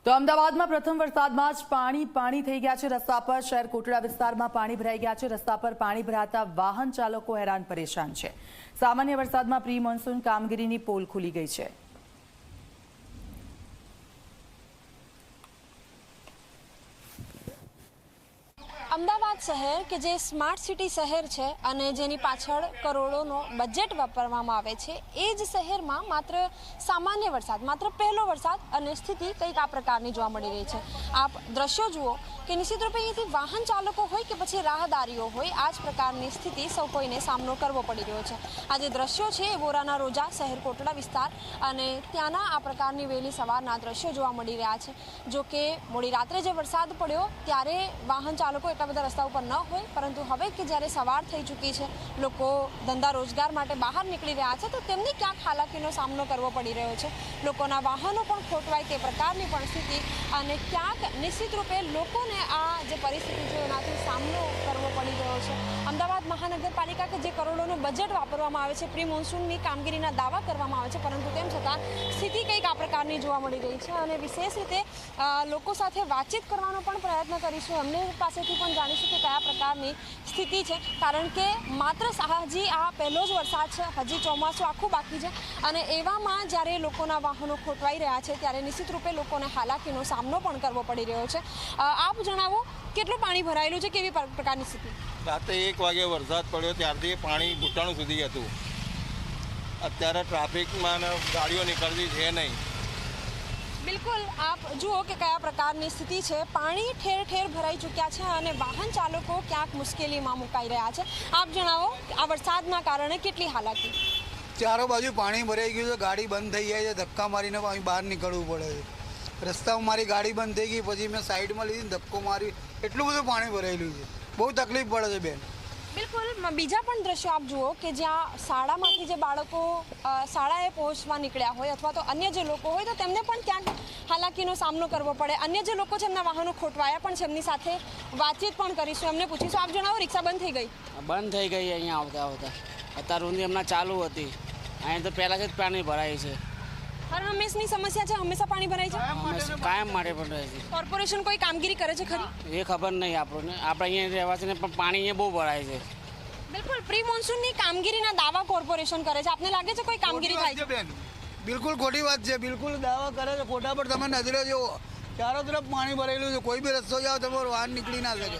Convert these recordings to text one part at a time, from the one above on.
તો અમદાવાદમાં પ્રથમ વરસાદમાં જ પાણી થઈ ગયા છે। રસ્તા પર શહેર કોટડા વિસ્તારમાં પાણી ભરાઈ ગયા છે। રસ્તા પર પાણી ભરાતા વાહન ચાલકો હેરાન પરેશાન છે। સામાન્ય વરસાદમાં પ્રી મોન્સૂન કામગીરીની પોલ ખુલી ગઈ છે। અમદાવાદ શહેર કે જે સ્માર્ટ સિટી શહેર છે અને જેની પાછળ કરોડોનો બજેટ વાપરવામાં આવે છે, એ જ શહેરમાં માત્ર સામાન્ય વરસાદ, માત્ર પહેલો વરસાદ અને સ્થિતિ કંઈક આ પ્રકારની જોવા મળી રહી છે। આપ દ્રશ્યો જુઓ કે નિશ્ચિત રૂપે અહીંથી વાહન ચાલકો હોય કે પછી રાહદારીઓ હોય, આ જ પ્રકારની સ્થિતિ સૌ કોઈને સામનો કરવો પડી રહ્યો છે। આ જે દ્રશ્યો છે એ બોરાના રોજા શહેર કોટડા વિસ્તાર અને ત્યાંના આ પ્રકારની વહેલી સવારના દ્રશ્યો જોવા મળી રહ્યા છે। જો કે મોડી રાત્રે જે વરસાદ પડ્યો ત્યારે વાહન ચાલકો એટલા બધા રસ્તા ઉપર ન હોય, પરંતુ હવે કે જ્યારે સવાર થઈ ચૂકી છે, લોકો ધંધા રોજગાર માટે બહાર નીકળી રહ્યા છે, તો તેમને ક્યાંક હાલાકીનો સામનો કરવો પડી રહ્યો છે। લોકોના વાહનો પણ ખોટવાય તે પ્રકારની પણ સ્થિતિ અને ક્યાંક નિશ્ચિત રૂપે લોકોને આ જે પરિસ્થિતિ છે એનાથી સામનો કરવો પડી રહ્યો છે। અમદાવાદ મહાનગરપાલિકા કે જે કરોડોનું બજેટ વાપરવામાં આવે છે, પ્રી મોન્સૂનની કામગીરીના દાવા કરવામાં આવે છે, પરંતુ તેમ છતાં સ્થિતિ કંઈક આ પ્રકારની જોવા મળી રહી છે અને વિશેષ રીતે લોકો સાથે વાતચીત કરવાનો પણ પ્રયત્ન કરીશું। એમની પાસેથી પણ જાણીશું કે કયા પ્રકારની સ્થિતિ છે, કારણ કે માત્ર હજી આ પહેલો જ વરસાદ છે, હજી ચોમાસું આખું બાકી છે અને એવામાં જ્યારે લોકોના વાહનો ખોટવાઈ રહ્યા છે ત્યારે નિશ્ચિત રૂપે લોકોને હાલાકીનો સામનો પણ કરવો પડી રહ્યો છે। આપ જણાવો, કેટલું પાણી ભરાયેલું છે, કેવી પ્રકારની સ્થિતિ? રાતે 1 વાગે વરસાદ પડ્યો ત્યારથી પાણી ઘૂંટણ સુધી હતું। અત્યારે ટ્રાફિકમાં ગાડીઓ નીકળતી છે નહીં। બિલકુલ, આપ જુઓ કે કયા પ્રકારની સ્થિતિ છે। પાણી ઠેર ઠેર ભરાઈ ચૂક્યા છે અને વાહન ચાલકો ક્યાંક મુશ્કેલીમાં મુકાઈ રહ્યા છે। આપ જણાવો, આ વરસાદના કારણે કેટલી હાલાકી? ચારો બાજુ પાણી ભરાઈ ગયું છે, ગાડી બંધ થઈ જાય છે, ધક્કા મારીને બહાર નીકળવું પડે છે। રસ્તામાં મારી ગાડી બંધ થઈ ગઈ, પછી મેં સાઈડમાં લીધી, ધક્કો મારી, એટલું બધું પાણી ભરાયેલું છે, બહુ તકલીફ પડે છે બેન। બિલકુલ, બીજા પણ દ્રશ્યો આપ જુઓ કે જ્યાં શાળામાંથી જે બાળકો શાળાએ પહોંચવા નીકળ્યા હોય અથવા તો અન્ય જે લોકો હોય તો તેમને પણ ક્યાંક હાલાકીનો સામનો કરવો પડે। અન્ય જે લોકો છે એમના વાહનો ખોટવાયા પણ છે, એમની સાથે વાતચીત પણ કરીશું, એમને પૂછીશું। આપ જણાવો, રિક્ષા બંધ થઈ ગઈ? બંધ થઈ ગઈ અહીંયા આવતા અત્યાર સુધી હમણાં ચાલુ હતી। અહીંયા તો પહેલાંથી જ પાણી ભરાય છે। હર હંમેશની સમસ્યા છે? હંમેશા પાણી ભરાય છે? કાયમ માટે પણ રહે છે। કોર્પોરેશન કોઈ કામગીરી કરે છે ખરી? એ ખબર નહીં આપણને, આપણે અહીંયા રહેવાથી પણ પાણી અહીંયા બહુ ભરાય છે। બિલકુલ, પ્રી મોન્સૂનની કામગીરીના દાવા કોર્પોરેશન કરે છે, આપને લાગે છે કોઈ કામગીરી થાય છે? બેન, બિલકુલ ખોટી વાત છે, બિલકુલ દાવા કરે છે ખોટા પર। તમે નજરે જુઓ, ચારો તરફ પાણી ભરેલું છે, કોઈ બી રસ્તો જાઓ તમારું વાહન નીકળી ના શકે,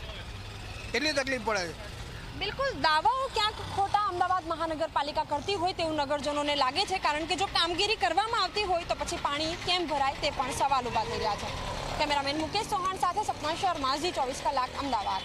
એટલી તકલીફ પડે છે। બિલકુલ, દાવાઓ ક્યાંક ખોટા અમદાવાદ મહાનગરપાલિકા કરતી હોય તેવું નગરજનોને લાગે છે, કારણ કે જો કામગીરી કરવામાં આવતી હોય તો પછી પાણી કેમ ભરાય તે પણ સવાલ ઊભા થઈ રહ્યા છે। કેમેરામેન મુકેશ ચૌહાણ સાથે સપના શર્મા, ઝી 24 કલાક, અમદાવાદ।